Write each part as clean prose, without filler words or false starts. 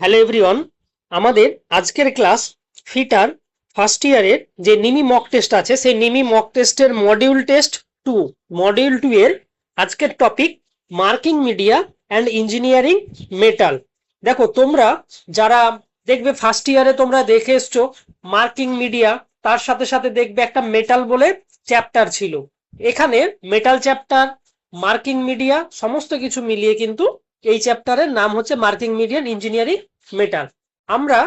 Hello everyone, আমাদের আজকের class fitter first ইয়ারের যে নিমি মক টেস্ট আছে সেই নিমি মক টেস্টের মডিউল টু এর আজকের topic marking media and engineering metal. দেখো তোমরা যারা দেখবে ফার্স্ট ইয়ারে তোমরা দেখে এসছো মার্কিং মিডিয়া, তার সাথে সাথে দেখবে একটা মেটাল বলে চ্যাপ্টার ছিল। এখানে মেটাল চ্যাপ্টার, মার্কিং মিডিয়া সমস্ত কিছু মিলিয়ে কিন্তু এই চ্যাপ্টারের নাম হচ্ছে মার্কিং মিডিয়া ইঞ্জিনিয়ারিং মেটাল। আমরা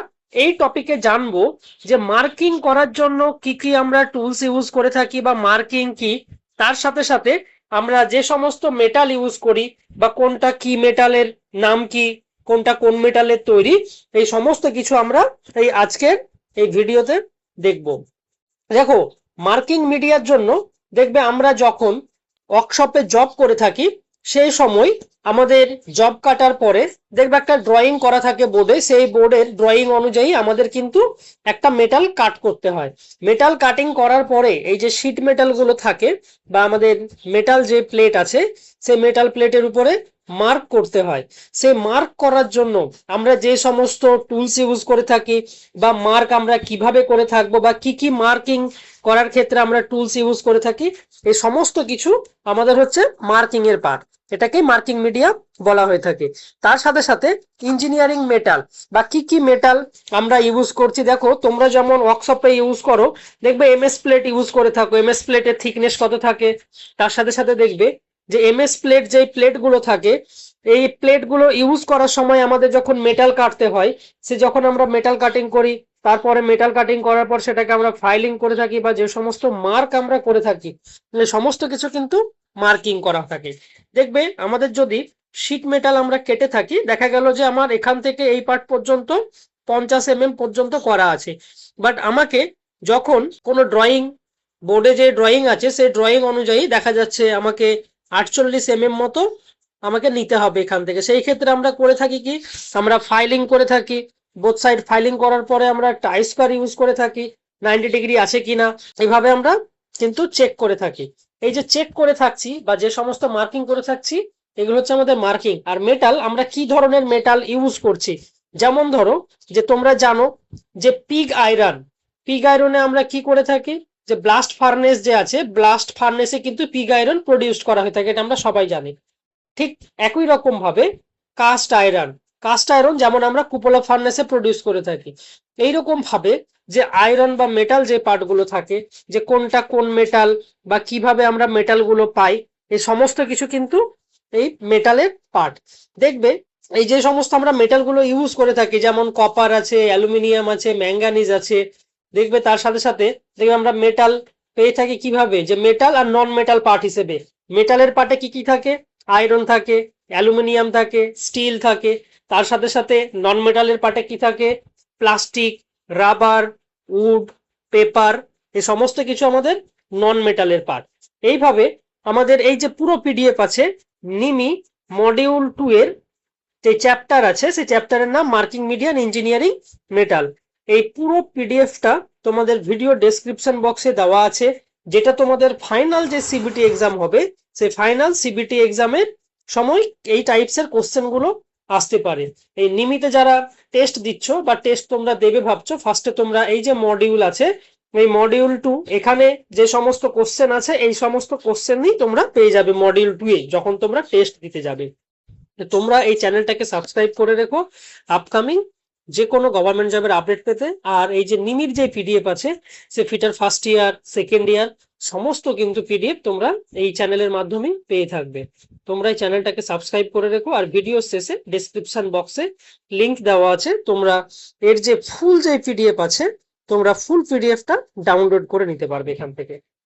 এই টপিকে জানবো যে মার্কিং করার জন্য কি কি আমরা টুলস ইউজ করে থাকি বা মার্কিং কি, তার সাথে সাথে আমরা যে সমস্ত মেটাল ইউজ করি বা কোনটা কি মেটালের নাম কি, কোনটা কোন মেটালের তৈরি, এই সমস্ত কিছু আমরা এই আজকের এই ভিডিওতে দেখব। দেখো, মার্কিং মিডিয়ার জন্য দেখবে আমরা যখন ওয়ার্কশপে জব করে থাকি সেই সময় আমাদের জব কাটার পরে দেখবে একটা ড্রয়িং করা থাকে বোর্ডে, সেই বোর্ডের ড্রয়িং অনুযায়ী আমাদের কিন্তু একটা মেটাল কাট করতে হয়। মেটাল কাটিং করার পরে এই যে শীট মেটাল গুলো থাকে বা আমাদের মেটাল যে প্লেট আছে সেই মেটাল প্লেটের উপরে মার্ক করতে হয়। সেই মার্ক করার জন্য আমরা যে সমস্ত টুলস ইউজ করে থাকি বা মার্ক আমরা কিভাবে করে থাকবো বা কি কি মার্কিং করার ক্ষেত্রে আমরা টুলস ইউজ করে থাকি, এই সমস্ত কিছু আমাদের হচ্ছে মার্কিং এর পার্ট। এটাকে মার্কিং মিডিয়া বলা হয়ে থাকে। তার সাথে সাথে ইঞ্জিনিয়ারিং মেটাল বা কি কি মেটাল আমরা ইউজ করছি। দেখো তোমরা যেমন ওয়ার্কশপে ইউজ করো, দেখবে এমএস প্লেট ইউজ করে থাকো, এমএস প্লেটের থিকনেস কত থাকে। তার সাথে সাথে দেখবে যে এমএস প্লেট যে প্লেট গুলো থাকে, এই প্লেট গুলো ইউজ করার সময় আমাদের যখন মেটাল কাটতে হয়, সে যখন আমরা মেটাল কাটিং করি, তারপরে মেটাল কাটিং করার পর সেটাকে আমরা ফাইলিং করে থাকি বা যে সমস্ত মার্ক আমরা করে থাকি, সমস্ত কিছু কিন্তু মার্কিং করা থাকে। দেখবে আমাদের যদি শীট মেটাল আমরা কেটে থাকি, দেখা গেল যে আমার এখান থেকে এই পার্ট পর্যন্ত 50 mm পর্যন্ত করা আছে, বাট আমাকে যখন কোনো ড্রয়িং বোর্ডে যে ড্রয়িং আছে সেই ড্রয়িং অনুযায়ী দেখা যাচ্ছে আমাকে 48 mm মতো আমাকে নিতে হবে এখান থেকে। সেই ক্ষেত্রে আমরা করে থাকি কি, আমরা ফাইলিং করে থাকি। বোথ সাইড ফাইলিং করার পরে আমরা টাই স্কোয়ার ইউজ করে থাকি 90 ডিগ্রি আছে কিনা, এইভাবে আমরা কিন্তু চেক করে থাকি। এই যে চেক করে থাকছি বা যে সমস্ত মার্কিং করে থাকছি, এগুলো হচ্ছে আমাদের মার্কিং। আর মেটাল আমরা কি ধরনের মেটাল ইউজ করছি, যেমন ধরো যে তোমরা জানো যে পিগ আয়রনে আমরা কি করে থাকি, যে ব্লাস্ট ফার্নেস যে আছে, ব্লাস্ট ফার্নেসে কিন্তু পিগ আয়রন প্রডিউস করা হয়ে থাকে, এটা আমরা সবাই জানি। ঠিক একই রকম ভাবে কাস্ট আয়রন যেমন আমরা কুপোলা ফার্নেসে প্রডিউস করে থাকি, এইরকম ভাবে যে আয়রন বা মেটাল যে পার্ট গুলো থাকে, যে কোনটা কোন মেটাল বা কিভাবে আমরা মেটাল গুলো পাই, এই সমস্ত কিছু কিন্তু এই মেটালের পার্ট। দেখবে এই যে সমস্ত আমরা মেটাল গুলো ইউজ করে থাকি, যেমন কপার আছে, অ্যালুমিনিয়াম আছে, ম্যাঙ্গানিজ আছে, দেখবে তার সাথে সাথে দেখবে আমরা মেটাল পেয়ে থাকি কিভাবে, যে মেটাল আর নন মেটাল পার্ট হিসেবে। মেটালের পার্টে কি কি থাকে, আয়রন থাকে, অ্যালুমিনিয়াম থাকে, স্টিল থাকে। তার সাথে সাথে নন মেটালের পার্টে কি থাকে, প্লাস্টিক, রাবার, উড, পেপার, এই সমস্ত কিছু আমাদের নন মেটালের পার্ট। এইভাবে আমাদের এই যে পুরো পিডিএফ আছে নিমি মডিউল 2 এর যে চ্যাপ্টার আছে, সেই চ্যাপ্টারের নাম মার্কিং মিডিয়া ইঞ্জিনিয়ারিং মেটাল। এই পুরো পিডিএফটা তোমাদের ভিডিও ডেসক্রিপশন বক্সে দেওয়া আছে, যেটা তোমাদের ফাইনাল যে সিবিটি এক্সাম হবে সেই ফাইনাল সিবিটি এক্সামের সময় এই টাইপসের কোশ্চেন গুলো আসতে পারে। এই নিমিতে যারা টেস্ট দিচ্ছ বা টেস্ট তোমরা দেবে ভাবছো, ফার্স্টে তোমরা এই যে মডিউল আছে, এই মডিউল 2, এখানে যে সমস্ত কোশ্চেন আছে এই সমস্ত কোশ্চেনই তোমরা পেয়ে যাবে মডিউল 2 এ যখন তোমরা টেস্ট দিতে যাবে। তোমরা এই চ্যানেলটাকে সাবস্ক্রাইব করে রেখো আপকামিং যে কোনো গভর্নমেন্ট জবের আপডেট পেতে। আর এই যে নিমির যে পিডিএফ আছে, সে fitter first year, second year সমস্ত কিন্তু পিডিএফ তোমরা এই চ্যানেলের মাধ্যমে পেয়ে থাকবে। তোমরা এই চ্যানেলটাকে সাবস্ক্রাইব করে রেখো। আর ভিডিও শেষে ডেসক্রিপশন বক্সে লিংক দেওয়া আছে, তোমরা এর যে ফুল যে পিডিএফ আছে তোমরা ফুল পিডিএফটা ডাউনলোড করে নিতে পারবে এখান থেকে।